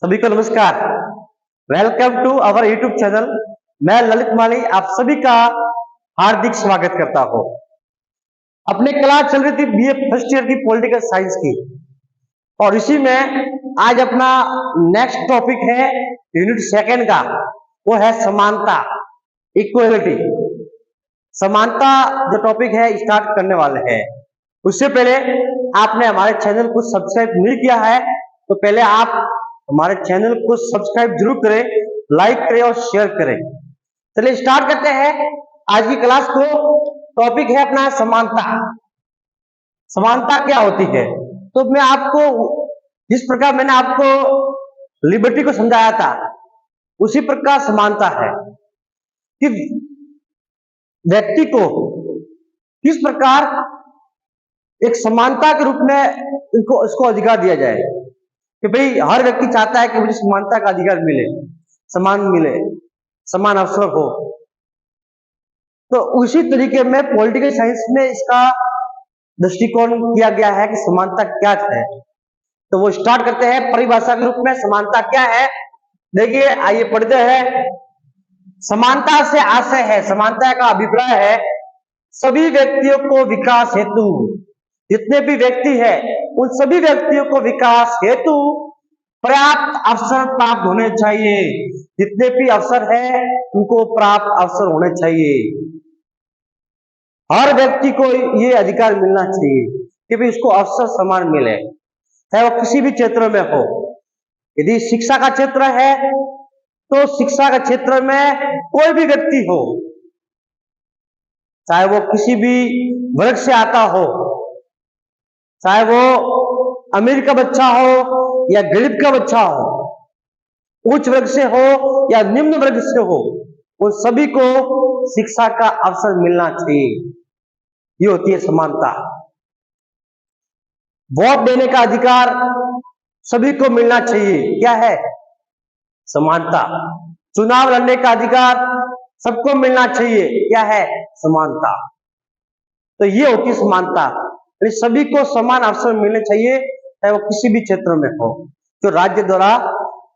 सभी को नमस्कार। Welcome to our YouTube channel. मैं ललित माली आप सभी का हार्दिक स्वागत करता हूं। अपने क्लास चल रही थी बीए फर्स्ट ईयर की पॉलिटिकल साइंस की, और इसी में आज अपना नेक्स्ट टॉपिक है यूनिट सेकंड का, वो है समानता, इक्वलिटी। समानता जो टॉपिक है स्टार्ट करने वाले हैं। उससे पहले आपने हमारे चैनल को सब्सक्राइब नहीं किया है तो पहले आप हमारे चैनल को सब्सक्राइब जरूर करें, लाइक करें और शेयर करें। चलिए स्टार्ट करते हैं आज की क्लास को। टॉपिक है अपना समानता। समानता क्या होती है? तो मैं आपको जिस प्रकार मैंने आपको लिबर्टी को समझाया था उसी प्रकार समानता है कि व्यक्ति को किस प्रकार एक समानता के रूप में इसको अधिकार दिया जाए कि भाई हर व्यक्ति चाहता है कि मुझे समानता का अधिकार मिले, समान मिले, समान अवसर हो। तो उसी तरीके में पॉलिटिकल साइंस में इसका दृष्टिकोण किया गया है कि समानता क्या है। तो वो स्टार्ट करते हैं परिभाषा के रूप में। समानता क्या है देखिए, आइए पढ़ते हैं। समानता से आशय है, समानता का अभिप्राय है सभी व्यक्तियों को विकास हेतु, जितने भी व्यक्ति है उन सभी व्यक्तियों को विकास हेतु पर्याप्त अवसर प्राप्त होने चाहिए। जितने भी अवसर है उनको प्राप्त अवसर होने चाहिए। हर व्यक्ति को ये अधिकार मिलना चाहिए कि भी उसको अवसर समान मिले, चाहे वो किसी भी क्षेत्र में हो। यदि शिक्षा का क्षेत्र है तो शिक्षा के क्षेत्र में कोई भी व्यक्ति हो, चाहे वो किसी भी वर्ग से आता हो, चाहे वो अमीर का बच्चा हो या गरीब का बच्चा हो, उच्च वर्ग से हो या निम्न वर्ग से हो, उन सभी को शिक्षा का अवसर मिलना चाहिए। ये होती है समानता। वोट देने का अधिकार सभी को मिलना चाहिए, क्या है? समानता। चुनाव लड़ने का अधिकार सबको मिलना चाहिए, क्या है? समानता। तो ये होती है समानता। सभी को समान अवसर मिलने चाहिए, चाहे वो किसी भी क्षेत्र में हो, जो राज्य द्वारा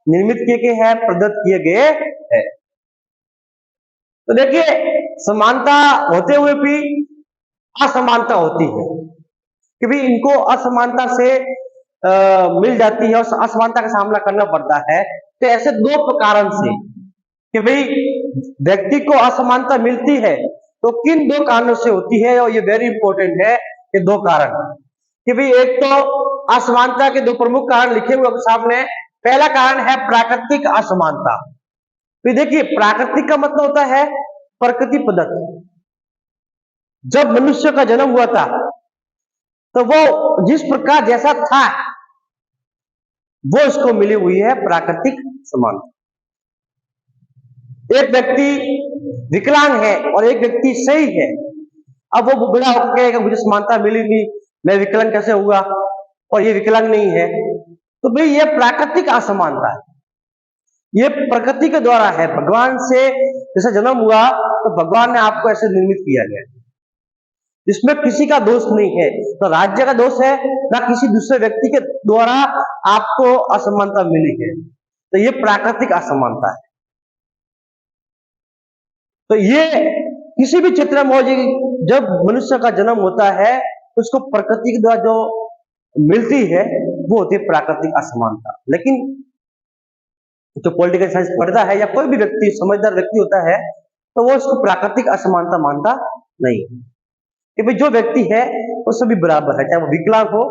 निर्मित किए गए हैं, प्रदत्त किए गए हैं। तो देखिए, समानता होते हुए भी असमानता होती है कि भाई इनको असमानता से मिल जाती है और असमानता का सामना करना पड़ता है। तो ऐसे दो कारण से कि भाई व्यक्ति को असमानता मिलती है तो किन दो कारणों से होती है, और ये वेरी इंपॉर्टेंट है ये दो कारण कि भाई एक तो असमानता के दो प्रमुख कारण लिखे हुए सामने। पहला कारण है प्राकृतिक असमानता। तो देखिए, प्राकृतिक का मतलब होता है प्रकृति प्रदत्त। जब मनुष्य का जन्म हुआ था तो वो जिस प्रकार जैसा था वो उसको मिली हुई है प्राकृतिक समानता। एक व्यक्ति विकलांग है और एक व्यक्ति सही है। अब वो बड़ा होकर कहेगा मुझे समानता मिली नहीं, मैं विकलांग कैसे हुआ और ये विकलांग नहीं है। तो भाई ये प्राकृतिक असमानता है, ये प्रकृति के द्वारा है। भगवान से जैसे जन्म हुआ तो भगवान ने आपको ऐसे निर्मित किया गया, इसमें किसी का दोष नहीं है। तो राज्य का दोष है ना किसी दूसरे व्यक्ति के द्वारा आपको असमानता मिली है। तो ये प्राकृतिक असमानता है। तो ये किसी भी क्षेत्र में हो, जब मनुष्य का जन्म होता है उसको प्रकृति के द्वारा जो मिलती है वो होती है प्राकृतिक असमानता। लेकिन जो पॉलिटिकल साइंस पढ़ता है या कोई भी व्यक्ति समझदार व्यक्ति होता है तो वो उसको प्राकृतिक असमानता मानता नहीं कि भाई जो व्यक्ति है वो सभी बराबर है, चाहे वो विकलांग हो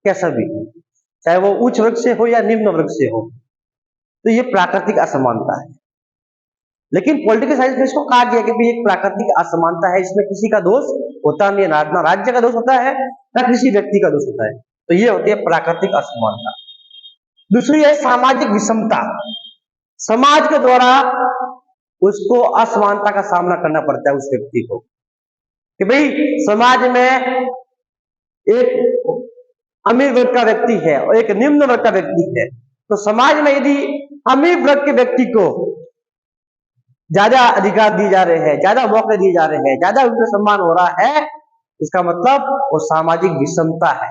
कैसा भी हो, चाहे वो उच्च वर्ग से हो या निम्न वर्ग से हो। तो ये प्राकृतिक असमानता है। लेकिन पॉलिटिकल साइंस में इसको कहा गया कि भाई एक प्राकृतिक असमानता है, इसमें किसी का दोष होता नहीं है, ना राज्य का दोष होता है ना किसी व्यक्ति का दोष होता है। तो ये होती है प्राकृतिक असमानता। दूसरी है सामाजिक विषमता। समाज के द्वारा उसको असमानता का सामना करना पड़ता है उस व्यक्ति को कि भाई समाज में एक अमीर वर्ग का व्यक्ति है और एक निम्न वर्ग का व्यक्ति है। तो समाज में यदि अमीर वर्ग के व्यक्ति को ज्यादा अधिकार दिए जा रहे हैं, ज्यादा मौके दिए जा रहे हैं, ज्यादा उनका सम्मान हो रहा है, इसका मतलब वो सामाजिक विषमता है।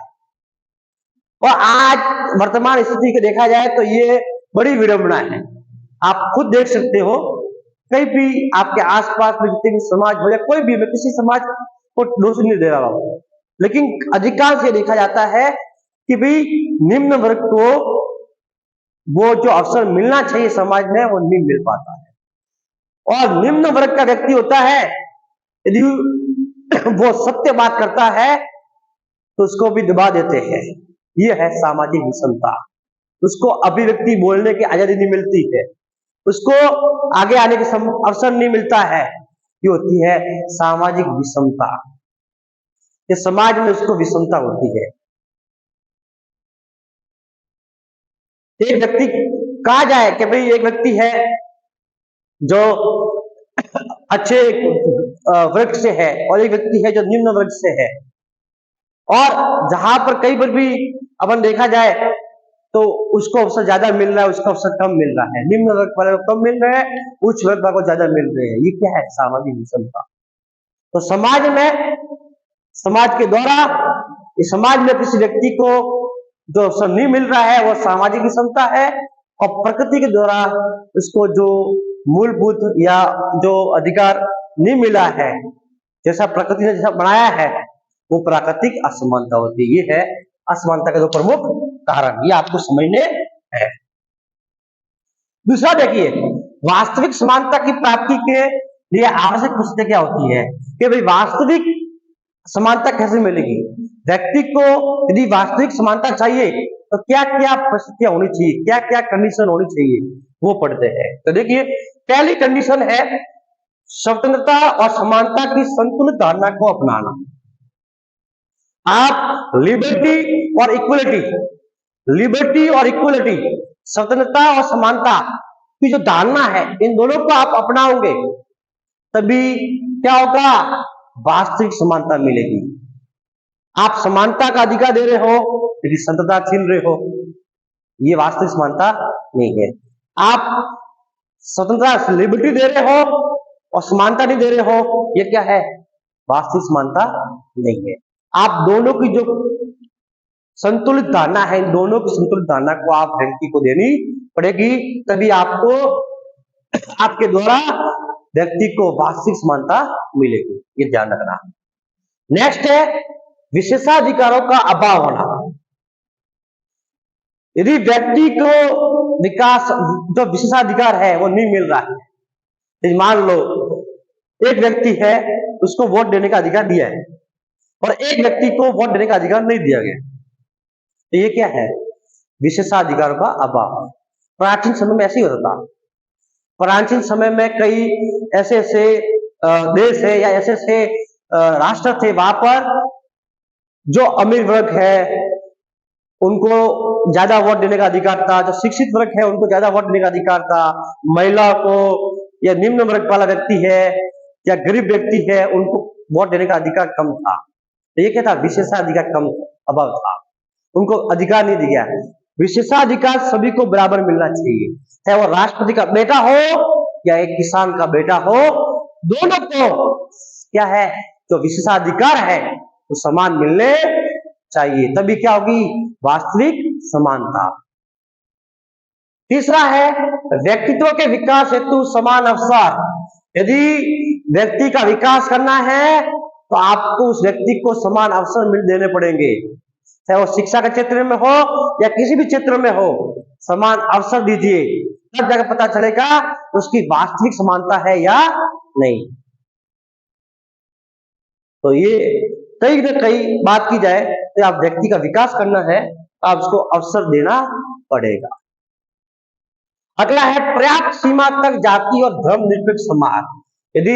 और आज वर्तमान स्थिति को देखा जाए तो ये बड़ी विडंबना है। आप खुद देख सकते हो, कहीं भी आपके आसपास में जितने भी समाज हो या कोई भी, मैं किसी समाज को दोष नहीं दे रहा हूं, लेकिन अधिकांश ये देखा जाता है कि भाई निम्न वर्ग को वो जो अवसर मिलना चाहिए समाज में वो नहीं मिल पाता है। और निम्न वर्ग का व्यक्ति होता है, यदि वो सत्य बात करता है तो उसको भी दबा देते हैं। ये है सामाजिक विषमता। उसको अभिव्यक्ति बोलने की आजादी नहीं मिलती है, उसको आगे आने के अवसर नहीं मिलता है। ये होती है सामाजिक विषमता। ये समाज में उसको विषमता होती है। एक व्यक्ति कहा जाए कि भाई एक व्यक्ति है जो अच्छे वर्ग से है और एक व्यक्ति है जो निम्न वर्ग से है, और जहां पर कई बार भी अपन देखा जाए तो उसको अवसर ज्यादा मिल रहा है, उसका अवसर कम मिल रहा है। निम्न वर्ग वाले को कम मिल रहे हैं, उच्च वर्ग वाले को ज्यादा मिल रहे हैं। ये क्या है? सामाजिक विषमता। तो समाज में, समाज के द्वारा, इस समाज में किसी व्यक्ति को जो अवसर नहीं मिल रहा है वो सामाजिक विषमता है, और प्रकृति के द्वारा उसको जो मूलभूत या जो अधिकार नहीं मिला है, जैसा प्रकृति ने जैसा बनाया है, वो प्राकृतिक असमानता होती है। ये है असमानता का जो प्रमुख कारण, ये आपको समझने है। दूसरा देखिए, वास्तविक समानता की प्राप्ति के लिए आवश्यक परिस्थितियां क्या होती है कि भाई वास्तविक समानता कैसे मिलेगी। व्यक्ति को यदि वास्तविक समानता चाहिए तो क्या क्या परिस्थितियां होनी चाहिए, क्या क्या कंडीशन होनी चाहिए, वो पढ़ते हैं। तो देखिए, पहली कंडीशन है स्वतंत्रता और समानता की संतुलित धारणा को अपनाना। आप लिबर्टी और इक्वलिटी, स्वतंत्रता और समानता की जो धारणा है, इन दोनों को आप अपनाओगे तभी क्या होगा? वास्तविक समानता मिलेगी। आप समानता का अधिकार दे रहे हो लेकिन स्वतंत्रता छीन रहे हो, ये वास्तविक समानता नहीं है। आप स्वतंत्रता, लिबर्टी दे रहे हो और समानता नहीं दे रहे हो, ये क्या है? वास्तविक समानता नहीं है। आप दोनों की जो संतुलित धारणा है, इन दोनों की संतुलित धारणा को आप व्यक्ति को देनी पड़ेगी, तभी आपको, आपके द्वारा व्यक्ति को वास्तविक समानता मिलेगी। ये ध्यान रखना। नेक्स्ट है विशेषाधिकारों का अभाव होना। यदि व्यक्ति को विकास, जो विशेषाधिकार है वो नहीं मिल रहा है, मान लो एक व्यक्ति है, उसको वोट देने का अधिकार दिया है और एक व्यक्ति को वोट देने का अधिकार नहीं दिया गया, तो ये क्या है? विशेषाधिकारों का अभाव। प्राचीन समय में ऐसे ही होता था। प्राचीन समय में कई ऐसे ऐसे देश है या ऐसे ऐसे राष्ट्र थे, वहां पर जो अमीर वर्ग है उनको ज्यादा वोट देने का अधिकार था, जो शिक्षित वर्ग है उनको ज्यादा वोट देने का अधिकार था, महिला को या निम्न वर्ग वाला व्यक्ति है या गरीब व्यक्ति है उनको वोट देने का अधिकार कम था। तो ये क्या था? विशेषाधिकार कम अभाव था, उनको अधिकार नहीं दिया। विशेषाधिकार सभी को बराबर मिलना चाहिए, चाहे वो राष्ट्रपति का बेटा हो या एक किसान का बेटा हो, दोनों को क्या है? जो विशेषाधिकार है वो समान मिलने चाहिए, तभी क्या होगी? वास्तविक समानता। तीसरा है व्यक्तित्व के विकास हेतु समान अवसर। यदि व्यक्ति का विकास करना है तो आपको उस व्यक्ति को समान अवसर मिल देने पड़ेंगे, चाहे वो शिक्षा के क्षेत्र में हो या किसी भी क्षेत्र में हो, समान अवसर दीजिए, तब जाकर पता चलेगा उसकी वास्तविक समानता है या नहीं। तो ये कहीं न कहीं बात की जाए तो आप व्यक्ति का विकास करना है तो आप उसको अवसर देना पड़ेगा। अगला है पर्याप्त सीमा तक जाति और धर्म निरपेक्ष समाज। यदि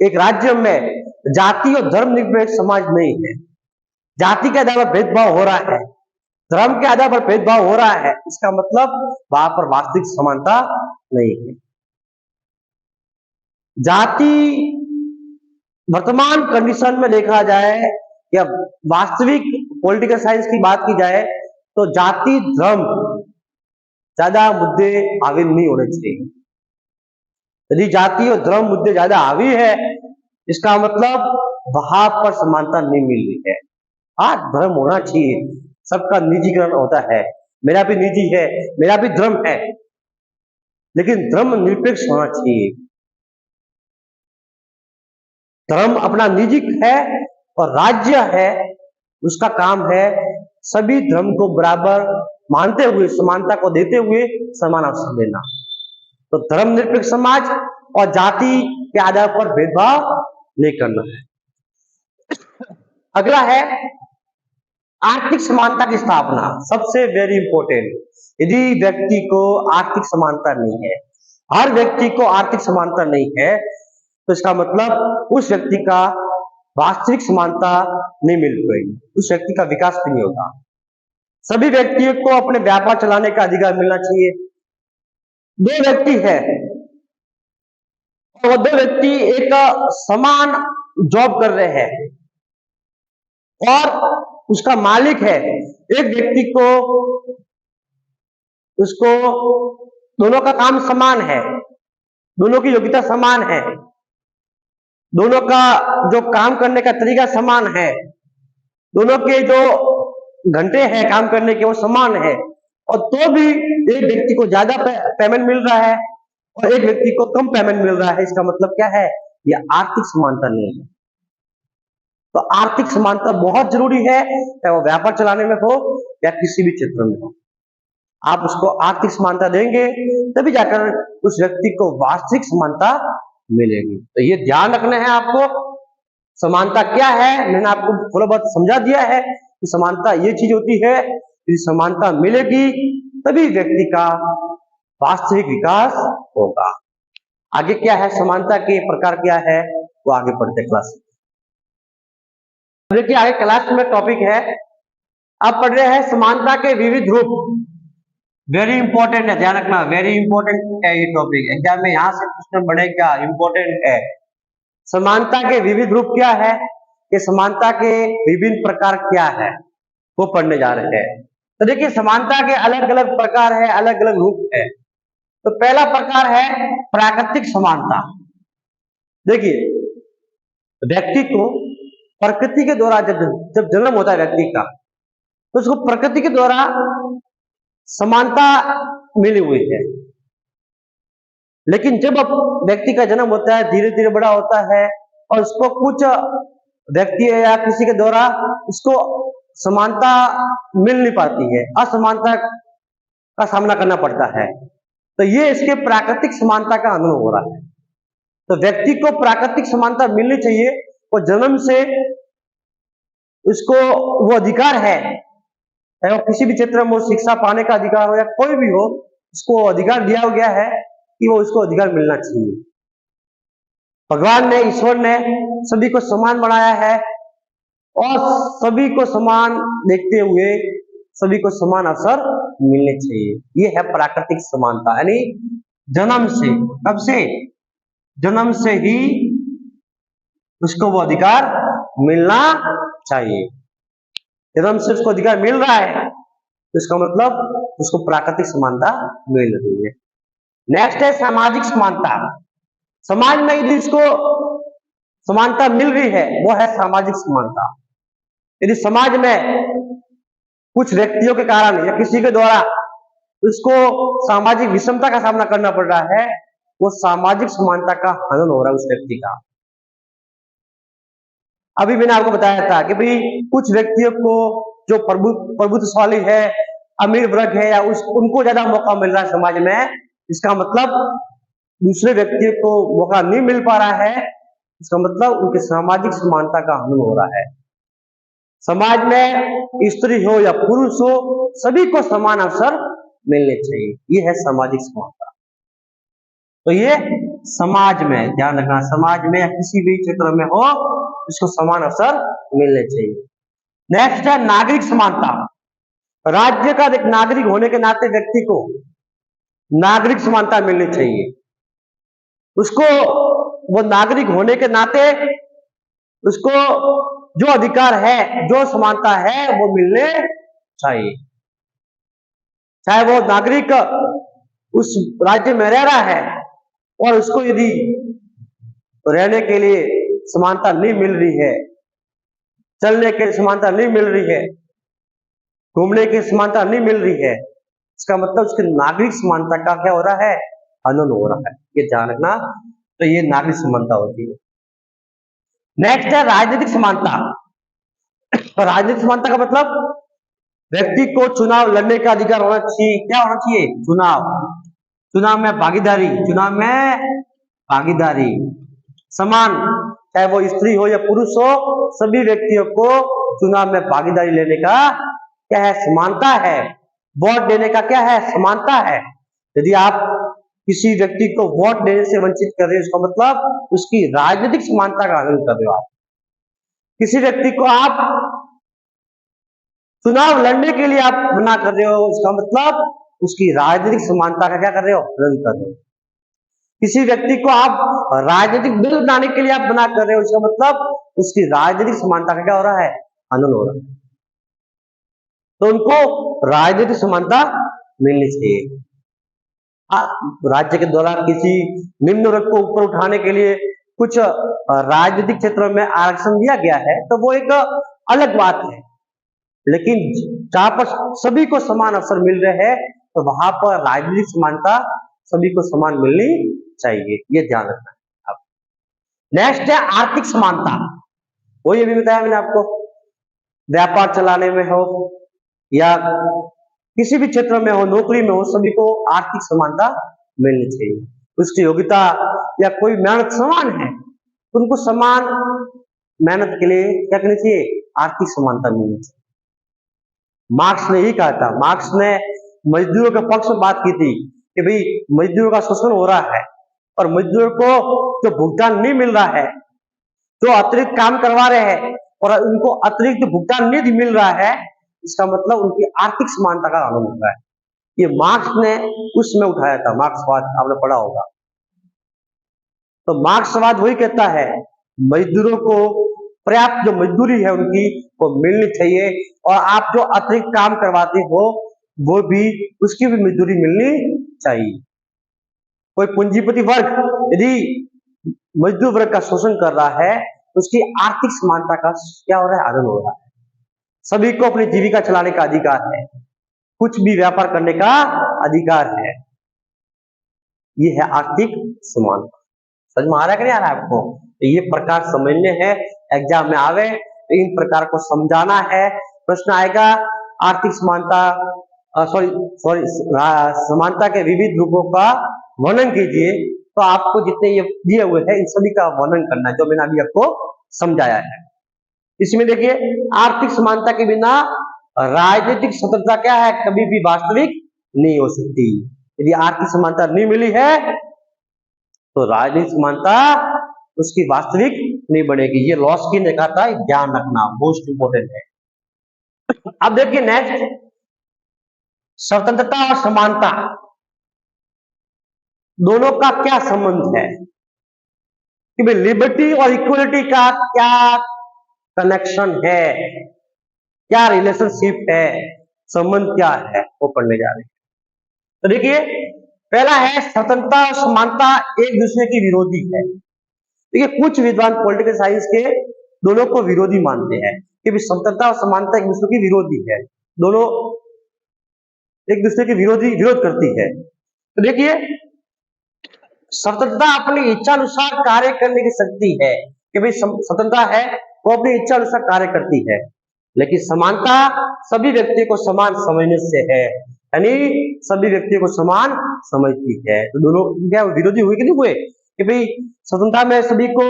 एक राज्य में जाति और धर्म निरपेक्ष समाज नहीं है, जाति के आधार पर भेदभाव हो रहा है, धर्म के आधार पर भेदभाव हो रहा है, इसका मतलब वहां पर वास्तविक समानता नहीं है। जाति वर्तमान कंडीशन में देखा जाए या वास्तविक पॉलिटिकल साइंस की बात की जाए तो जाति धर्म ज्यादा मुद्दे हावी नहीं होने चाहिए। यदि जाति और धर्म मुद्दे ज्यादा हावी है, इसका मतलब वहां पर समानता नहीं मिल रही है। हाँ, धर्म होना चाहिए, सबका निजीकरण होता है, मेरा भी निजी है, मेरा भी धर्म है, लेकिन धर्म निरपेक्ष होना चाहिए। धर्म अपना निजी है और राज्य है, उसका काम है सभी धर्म को बराबर मानते हुए, समानता को देते हुए समान अवसर देना। तो धर्मनिरपेक्ष समाज और जाति के आधार पर भेदभाव नहीं करना है। अगला है आर्थिक समानता की स्थापना, सबसे वेरी इंपॉर्टेंट। यदि व्यक्ति को आर्थिक समानता नहीं है, हर व्यक्ति को आर्थिक समानता नहीं है, तो इसका मतलब उस व्यक्ति का वास्तविक समानता नहीं मिल पाएगी, उस व्यक्ति का विकास भी नहीं होगा। सभी व्यक्तियों को अपने व्यापार चलाने का अधिकार मिलना चाहिए। दो व्यक्ति है और वो दो व्यक्ति एक समान जॉब कर रहे हैं और उसका मालिक है, एक व्यक्ति को, उसको दोनों का काम समान है, दोनों की योग्यता समान है, दोनों का जो काम करने का तरीका समान है, दोनों के जो घंटे हैं काम करने के वो समान है, और तो भी एक व्यक्ति को ज्यादा पेमेंट मिल रहा है और एक व्यक्ति को कम पेमेंट मिल रहा है, इसका मतलब क्या है? ये आर्थिक समानता नहीं है। तो आर्थिक समानता बहुत जरूरी है, चाहे वो व्यापार चलाने में हो या किसी भी क्षेत्र में हो। आप उसको आर्थिक समानता देंगे तभी जाकर उस व्यक्ति को वास्तविक समानता मिलेगी। तो ये ध्यान रखना है आपको। समानता क्या है मैंने आपको थोड़ा बहुत समझा दिया है कि समानता ये चीज होती है, यदि समानता मिलेगी तभी व्यक्ति का वास्तविक विकास होगा। आगे क्या है, समानता के प्रकार क्या है, वो आगे पढ़ते क्लास। देखिए आगे क्लास में टॉपिक है, आप पढ़ रहे हैं समानता के विविध रूप। वेरी इंपॉर्टेंट है, ध्यान रखना, वेरी इंपॉर्टेंट है ये टॉपिक। एग्जाम में यहां से क्वेश्चन बनेगा, इंपॉर्टेंट है। समानता के विविध रूप क्या है, कि समानता के विभिन्न प्रकार क्या है, वो पढ़ने जा रहे हैं। तो देखिए समानता के अलग अलग प्रकार है, अलग अलग रूप है। तो पहला प्रकार है प्राकृतिक समानता। देखिए व्यक्ति को प्रकृति के द्वारा जब जन्म होता है व्यक्ति का, तो उसको प्रकृति के द्वारा समानता मिली हुई है। लेकिन जब व्यक्ति का जन्म होता है, धीरे धीरे बड़ा होता है और उसको कुछ व्यक्ति या किसी के द्वारा उसको समानता मिल नहीं पाती है, असमानता का सामना करना पड़ता है। तो ये इसके प्राकृतिक समानता का अनुभव हो रहा है। तो व्यक्ति को प्राकृतिक समानता मिलनी चाहिए, वो जन्म से उसको वो अधिकार है, चाहे वो किसी भी क्षेत्र में शिक्षा पाने का अधिकार हो या कोई भी हो, उसको अधिकार दिया गया है कि वो उसको अधिकार मिलना चाहिए। भगवान ने, ईश्वर ने सभी को समान बनाया है और सभी को समान देखते हुए सभी को समान अवसर मिलने चाहिए। ये है प्राकृतिक समानता, यानी जन्म से, कब से? जन्म से ही उसको वो अधिकार मिलना चाहिए। जन्म से उसको अधिकार मिल रहा है तो इसका मतलब उसको प्राकृतिक समानता मिल रही है। नेक्स्ट है सामाजिक समानता। समाज में यदि उसको समानता मिल रही है वो है सामाजिक समानता। यदि समाज में कुछ व्यक्तियों के कारण या किसी के द्वारा उसको सामाजिक विषमता का सामना करना पड़ रहा है, वो सामाजिक समानता का हनन हो रहा है उस व्यक्ति का। अभी मैंने आपको बताया था कि भाई कुछ व्यक्तियों को जो प्रभुत्वशाली है, अमीर वर्ग है, या उनको ज्यादा मौका मिल रहा है समाज में, इसका मतलब दूसरे व्यक्ति को मौका नहीं मिल पा रहा है, इसका मतलब उनकी सामाजिक समानता का हनन हो रहा है। समाज में स्त्री हो या पुरुष हो, सभी को समान अवसर मिलने चाहिए, ये है सामाजिक समानता। तो ये समाज में, ध्यान रखना, समाज में या किसी भी क्षेत्र में हो इसको समान अवसर मिलने चाहिए। नेक्स्ट है नागरिक समानता। राज्य का एक नागरिक होने के नाते व्यक्ति को नागरिक समानता मिलनी चाहिए। उसको वो नागरिक होने के नाते उसको जो अधिकार है, जो समानता है वो मिलने चाहिए। चाहे वो नागरिक उस राज्य में रह रहा है और उसको यदि रहने के लिए समानता नहीं मिल रही है, चलने के समानता नहीं मिल रही है, घूमने की समानता नहीं मिल रही है, इसका मतलब उसके नागरिक समानता का क्या हो रहा है, हनन हो रहा है। ये ध्यान रखना। तो ये नागरिक समानता होती है। नेक्स्ट है राजनीतिक समानता। राजनीतिक समानता का मतलब व्यक्ति को चुनाव लड़ने का अधिकार होना चाहिए। क्या होना चाहिए? चुनाव में भागीदारी, समान, चाहे वो स्त्री हो या पुरुष हो, सभी व्यक्तियों को चुनाव में भागीदारी लेने का क्या है? समानता है। वोट देने का क्या है? समानता है। यदि आप किसी व्यक्ति को वोट देने से वंचित कर रहे हो, इसका मतलब उसकी राजनीतिक समानता का हनन कर रहे हो आप। किसी व्यक्ति को आप चुनाव लड़ने के लिए आप मना कर रहे हो, इसका मतलब उसकी राजनीतिक समानता का क्या कर रहे हो? हनन कर रहे हो। किसी व्यक्ति को आप राजनीतिक दल बनाने के लिए आप मना कर रहे हो, इसका मतलब उसकी राजनीतिक समानता का क्या हो रहा है? हनन हो रहा है। तो उनको राजनीतिक समानता मिलनी चाहिए। राज्य के द्वारा किसी निम्न वर्ग को ऊपर उठाने के लिए कुछ राजनीतिक क्षेत्रों में आरक्षण दिया गया है, तो वो एक अलग बात है। लेकिन जहां पर सभी को समान अवसर मिल रहे हैं, तो वहां पर राजनीतिक समानता सभी को समान मिलनी चाहिए। ये ध्यान रखना है आप। नेक्स्ट है आर्थिक समानता। वो ये भी बताया मैंने आपको, व्यापार चलाने में हो या किसी भी क्षेत्र में हो, नौकरी में हो, सभी को आर्थिक समानता मिलनी चाहिए। उसकी योग्यता या कोई मेहनत समान है, उनको समान मेहनत के लिए क्या करनी चाहिए? आर्थिक समानता मिलनी चाहिए। मार्क्स ने ही कहा था, मार्क्स ने मजदूरों के पक्ष में बात की थी कि भाई मजदूरों का शोषण हो रहा है और मजदूरों को जो भुगतान नहीं मिल रहा है, जो अतिरिक्त काम करवा रहे हैं और उनको अतिरिक्त भुगतान नहीं मिल रहा है, इसका मतलब उनकी आर्थिक समानता का हनन हो रहा है। ये मार्क्स ने उसमें उठाया था, मार्क्सवाद आपने पढ़ा होगा। तो मार्क्सवाद वही कहता है मजदूरों को पर्याप्त जो मजदूरी है उनकी वो मिलनी चाहिए, और आप जो अतिरिक्त काम करवाते हो वो भी उसकी भी मजदूरी मिलनी चाहिए। कोई पूंजीपति वर्ग यदि मजदूर वर्ग का शोषण कर रहा है, उसकी आर्थिक समानता का क्या हो रहा है? हनन हो रहा है। सभी को अपनी जीविका चलाने का अधिकार है, कुछ भी व्यापार करने का अधिकार है। ये है आर्थिक समानता। समझ में आ रहा है कि नहीं आ रहा है आपको? तो ये प्रकार समझने हैं, एग्जाम में आवे तो इन प्रकार को समझाना है। प्रश्न आएगा आर्थिक समानता समानता के विविध रूपों का वर्णन कीजिए। तो आपको जितने ये दिए हुए हैं इन सभी का वर्णन करना है, जो मैंने अभी आपको समझाया है। इसमें देखिए, आर्थिक समानता के बिना राजनीतिक स्वतंत्रता क्या है? कभी भी वास्तविक नहीं हो सकती। यदि आर्थिक समानता नहीं मिली है तो राजनीतिक समानता उसकी वास्तविक नहीं बनेगी। ये लॉस्की ने कहा था, ध्यान रखना, मोस्ट इंपोर्टेंट है। अब देखिए नेक्स्ट, स्वतंत्रता और समानता दोनों का क्या संबंध है? कि भाई लिबर्टी और इक्वलिटी का क्या कनेक्शन है, क्या रिलेशनशिप है, संबंध क्या है, वो पढ़ने जा रहे हैं। तो देखिए, पहला है स्वतंत्रता और समानता एक दूसरे की विरोधी है। देखिए, कुछ विद्वान पॉलिटिकल साइंस के दोनों को विरोधी मानते हैं कि स्वतंत्रता और समानता एक दूसरे की विरोधी है, दोनों एक दूसरे के विरोध करती है। तो देखिए, स्वतंत्रता अपनी इच्छा अनुसार कार्य करने की शक्ति है कि भाई स्वतंत्रता है वो अपनी इच्छा अनुसार कार्य करती है, लेकिन समानता सभी व्यक्तियों को समान समझने से है, यानी सभी व्यक्तियों को समान समझती है। तो दोनों क्या विरोधी हुए कि नहीं हुए? कि भाई स्वतंत्रता में सभी को,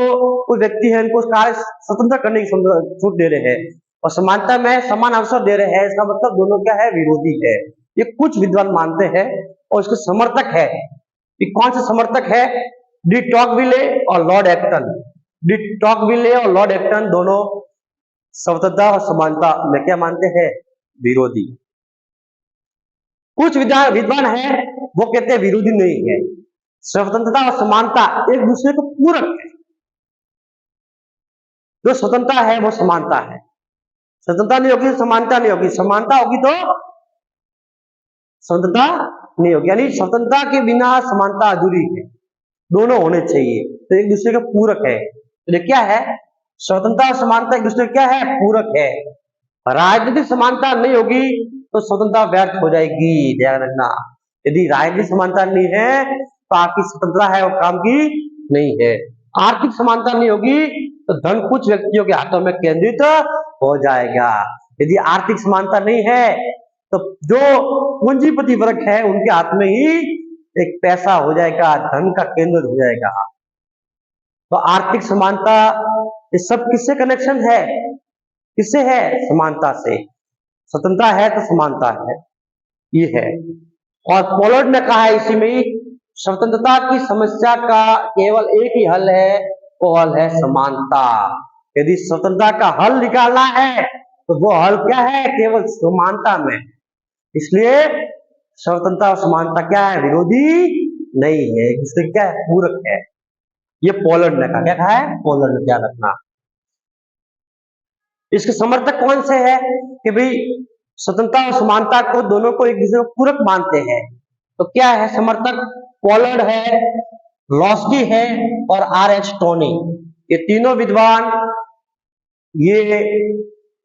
कोई व्यक्ति है उनको कार्य स्वतंत्र करने की छूट दे रहे हैं, और समानता में समान अवसर दे रहे हैं, इसका मतलब दोनों क्या है? विरोधी है। ये कुछ विद्वान मानते हैं और इसके समर्थक है। ये कौन से समर्थक है? डी टॉकविले और लॉर्ड एक्टन। डी टॉकविले और लॉर्ड एक्टन दोनों स्वतंत्रता और समानता में क्या मानते हैं? विरोधी। कुछ विद्वान है वो कहते हैं विरोधी नहीं है, स्वतंत्रता और समानता एक दूसरे को पूरक है। जो स्वतंत्रता है वो समानता है, स्वतंत्रता नहीं होगी तो समानता नहीं होगी, समानता होगी तो स्वतंत्रता नहीं होगी। यानी स्वतंत्रता के बिना समानता अधूरी है, दोनों होने चाहिए, तो एक दूसरे का पूरक है। तो क्या है? स्वतंत्रता और समानता एक दूसरे क्या है? पूरक है। राजनीतिक समानता नहीं होगी तो स्वतंत्रता व्यर्थ हो जाएगी, ध्यान रखना। यदि राजनीतिक समानता नहीं है तो आपकी स्वतंत्रता है वो काम की नहीं है। आर्थिक समानता नहीं होगी तो धन कुछ व्यक्तियों के हाथों में केंद्रित हो जाएगा। यदि आर्थिक समानता नहीं है तो जो पूंजीपति वर्ग है उनके हाथ में ही एक पैसा हो जाएगा, धन का केंद्र हो जाएगा। तो आर्थिक समानता ये सब किससे कनेक्शन है, किससे है? समानता से। स्वतंत्रता है तो समानता है, ये है। और पोलर्ड ने कहा है इसी में ही, स्वतंत्रता की समस्या का केवल एक ही हल है, वो हल है समानता। यदि स्वतंत्रता का हल निकालना है तो वो हल क्या है? केवल समानता में। इसलिए स्वतंत्रता और समानता क्या है? विरोधी नहीं है, इसलिए क्या है? पूरक है। ये पोलर्ड ने कहा, क्या कहा है? पोलर्ड ने, ध्यान रखना। इसके समर्थक कौन से हैं कि भाई स्वतंत्रता और समानता को दोनों को एक दूसरे को पूरक मानते हैं? तो क्या है समर्थक? पोलर्ड है, लॉस्की है और आर.एच. टोनी। ये तीनों विद्वान ये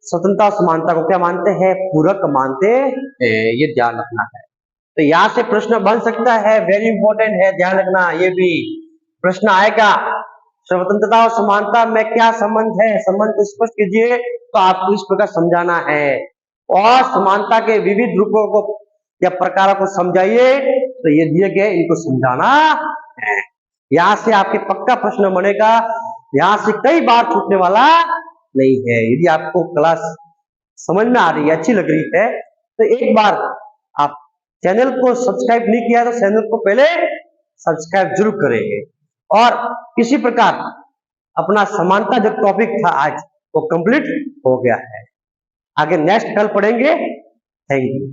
स्वतंत्रता और समानता को क्या मानते हैं? पूरक मानते हैं, ये ध्यान रखना है। तो यहां से प्रश्न बन सकता है, वेरी इंपॉर्टेंट है, ध्यान रखना। ये भी प्रश्न आएगा, स्वतंत्रता और समानता में क्या संबंध है? संबंध को स्पष्ट कीजिए। तो आपको इस प्रकार समझाना है और समानता के विविध रूपों को या प्रकारों को समझाइए। तो ये दिए गए, इनको समझाना है। यहां से आपके पक्का प्रश्न बनेगा, यहां से कई बार छूटने वाला नहीं है। यदि आपको क्लास समझ में आ रही है, अच्छी लग रही है, तो एक बार आप चैनल को सब्सक्राइब नहीं किया तो चैनल को पहले सब्सक्राइब जरूर करेंगे। और इसी प्रकार अपना समानता जो टॉपिक था आज वो कंप्लीट हो गया है। आगे नेक्स्ट कल पढ़ेंगे। Thank you.